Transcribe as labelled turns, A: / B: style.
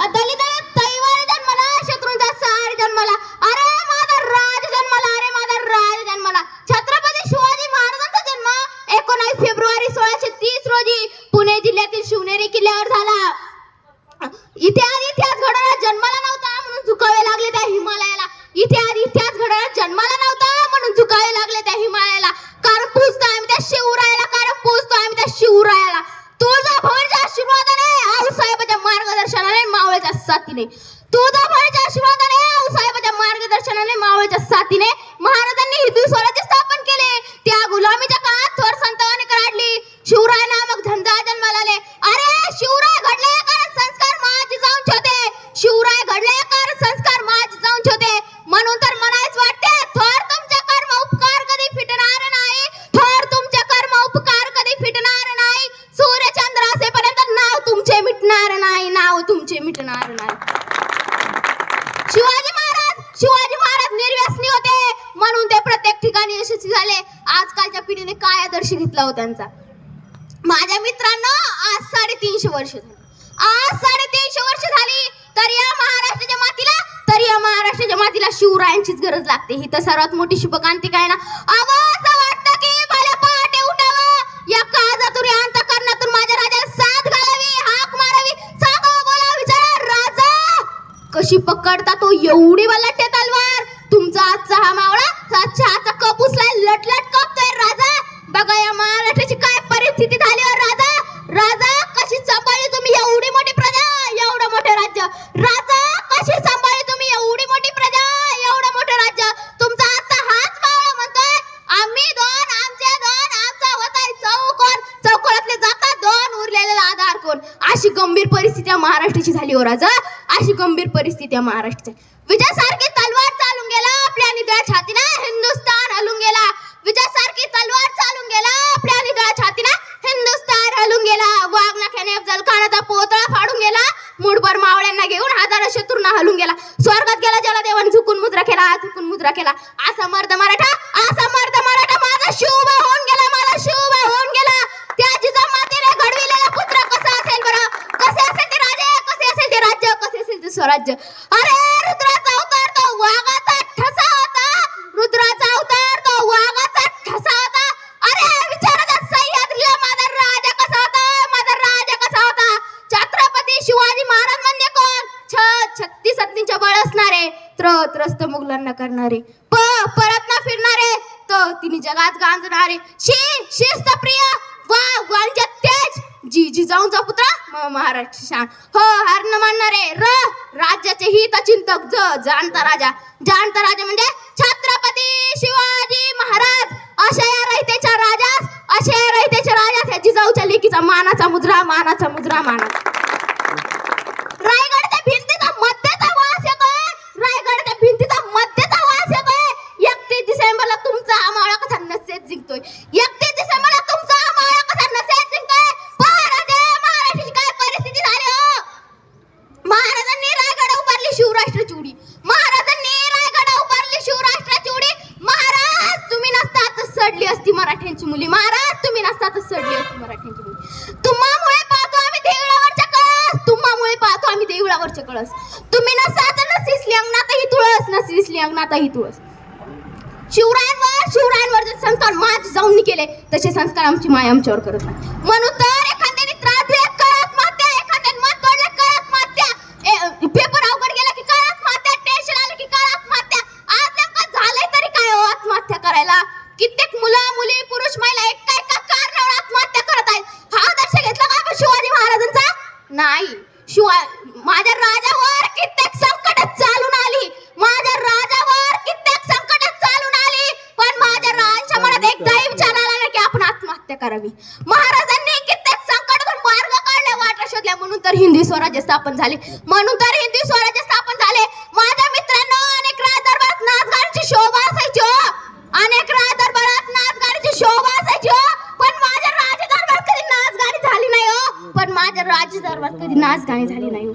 A: दलित तैवार जन्मला, शत्रूंचा सार जन्मला, अरे माझा राज जन्मला, अरे माझा राज जन्मला. छत्रपती शिवाजी महाराजांचा जन्म 19 फेब्रुवारी 1630 रोजी पुणे जिल्ह्यातील शिवनेरी किल्ल्यावर झाला. इतिहास घडवणारा जन्माला नव्हता म्हणून झुकावे लागले त्या हिमालयाला. इतिहास घडवणारा जन्माला नव्हता म्हणून झुकावे लागले त्या हिमालयाला. कारण पूजतो आम्ही त्या शिवरायाला, कारण पूजतो आम्ही त्या शिवरायाला. तुळजाभवानीच्या आशीर्वादाने, आऊसाहेबाच्या मार्गदर्शनाने, मावळ्याच्या साथीने, तुळजाभवानीच्या आशीर्वादाने, आऊसाहेबाच्या मार्गदर्शनाने, मावळ्याच्या साथीने महाराजांनी हिंदवी स्वराज्य स्थापन केले. त्या गुलामीच्या काळात थोर संत अनेक काढली. शिवराय नामक झंझा जन्माला आले. अरे शिवराय घडले कारण संस्कार माझे जाऊन छोटे. शिवराय घडले कारण संस्कार माझे जाऊन छोटे. म्हणून तर मलाच वाटते थोर तुमचे कर्म उपकार कधी फिटणार नाही. थोर तुमचे कर्म उपकार कधी फिटणार नाही. सूर्य चंद्र असेपर्यंत नाव तुमचे मिटणार नाही, नाव तुमचे मिटणार नाही. शिवाजी महाराज निर्व्यसनी होते म्हणून ते प्रत्येक ठिकाणी यशस्वी झाले. आजकालच्या पिढीने काय आदर्श घेतला हो त्यांचा? माझ्या मित्रांनो, आज 350 वर्ष झाली. आज 350 वर्ष झाली तर या महाराष्ट्राच्या मातीला शिवरायांचीच गरज लागते. ही तर सर्वात मोठी शुभकांतिका आहे ना. असं वाटतं की भल्या पहाटे उठावं, या काळजातून या अंतःकरणातून माझ्या राजाला साथ घालावी, हाक मारावी, सांगावं, बोलावं, विचारा राजा कशी पकडता तो एवढी बलाढ्य तलवार. तुमचा आजचा हा मावळा चहाचा कप उचलाय लटलट कापतोय राजा. बघा या महाराष्ट्राची काय परिस्थिती झाली हो राजा. राजा कशी सांभाळली तुम्ही एवढी मोठी प्रजा, एवढं मोठं राज्य. राजा कशी सांभाळली तुम्ही एवढी मोठी प्रजा, एवढं मोठं राज्य. तुमचा आजचा हाच मावळा म्हणतोय आम्ही दोन, आमचे दोन, आमचा होताय चौकोन, चौकोनातले जाता दोन, उरलेले आधार कोण. अशी गंभीर परिस्थिती महाराष्ट्राची झाली हो राजा. अशी गंभीर परिस्थिती आहे महाराष्ट्राची. विजयासारखी तलवार चालून गेला आपल्या निधळ्या छातीला, हिंदुस्थान हलून गेला. विजयासारखी तलवार चालून गेला आपल्या निधळ्या छातीला, हिंदुस्थान हलून गेला. वाघनख्याने अफजल खानाचा पोतळा फाडून गेला. मुठभर मावळ्यांना घेऊन हजारो शत्रूंना हलून गेला. स्वर्गात गेला ज्याला देवाने झुकून मुद्रा केला, झुकून मुद्रा केला. असा मर्द मराठा, असा मर्द मराठा माझा शिवबा होऊन गेला, माझा शिवबा होऊन गेला. त्या जिजामातेने घडविलेला पुत्र कसा असेल बरं? कसे असेल ते राजे, कसे असेल ते राज्य, कसे असेल ते स्वराज्य. अरे रुद्राचा अवतार तो वाघाचा ठसा होता. रुद्राचा अवतार तो वाघाचा ठसा होता. अरे विचारा त्या सह्याद्रीला माझा राजा कसा होता, माझा राजा कसा होता. छत्रपती शिवाजी महाराज म्हणजे कोण? 36 हत्तींच्या बळ असणारे, त्रस्त मुघलांना करणारे, परत न फिरणारे, तिने जगात गांजणारे, शिस्तप्रिय, वाघवांचे तेज, जिजाऊंचा पुत्र, महाराष्ट्र शान, हो हार न मानणारे, राज्याचे हित चिंतक, जाणता राजा म्हणजे छत्रपती शिवाजी महाराज. अशा या रयतेच्या राजास, अशा या रयतेच्या राजास, या जिजाऊच्या लेकीचा मानाचा मुद्रा, मानाचा मुद्रा, मानाचा. रायगडच्या भिंतीचा मध्येचा वास येतोय, रायगडच्या भिंतीचा मध्येचा वास येतोय. 31 डिसेंबरला तुमचा हा मावळा कसा नसेच जिंकतोय. 31 डिसेंबरला तुमचा हा मावळा कसा नसेच जिंकतोय. महाराष्ट्राची काय परिस्थिती झाली हो. महाराजांनी रायगड उभारली शिवराष्ट्राची उडी, महाराजांनी रायगड उभारली शिवराष्ट्राची उडी. महाराज तुम्ही नसता तर सडली असती मराठ्यांची मुली, महाराज तुम्ही नसता तर सडली असती मराठ्यांची मुली. तुम्हामुळे पाहतो आम्ही देवळावरच्या कळस, तुम्हामुळे पाहतो आम्ही देवळावरचे कळस. तुम्ही नसता तर नसली अंगणातही तुळस, नसली अंगणातही तुळस. शिवरायांवर जे संस्कार माझे जाऊन केले तसे संस्कार आमची माय आमच्यावर करत नाही. म्हणून तर एखाद्याने त्रास दिला कर आत्महत्या, एखाद्याने मत तोडलं कर आत्महत्या, पेपर अवघड गेला की कर आत्महत्या, टेन्शन आलं की कर आत्महत्या. आज नेमकं झालंय तरी काय हो आत्महत्या करायला? कित्येक मुलं मुली पुरुष महिला एका कारणावर आत्महत्या करत आहेत. हा आदर्श घेतला का आपण शिवाजी महाराजांचा? नाही. माझ्या राजावर कित्येक संकट चालून आली, माझ्या राजावर कित्येक संकट चालून आली, पण माझ्या राजाच्या मनात एकदाही विचार आला नाही की आपण आत्महत्या करावी. महाराजांनी कित्येक संकटातून मार्ग काढले, वाटा शोधल्या, म्हणून तर हिंदवी स्वराज्य स्थापन झाले, म्हणून तर हिंदवी स्वराज्य स्थापन झाले. माझ्या मित्रांनो, अनेक राजदरबारात नाचगाण्याची शोभा असायची हो, अनेक राजदरबारात नाचगाण्याची शोभा असायची हो, पण माझ्या राजदरबारात कधी नाचगाणी झाली नाही हो, पण माझ्या राजदरबारात कधी नाचगाणी झाली नाही हो.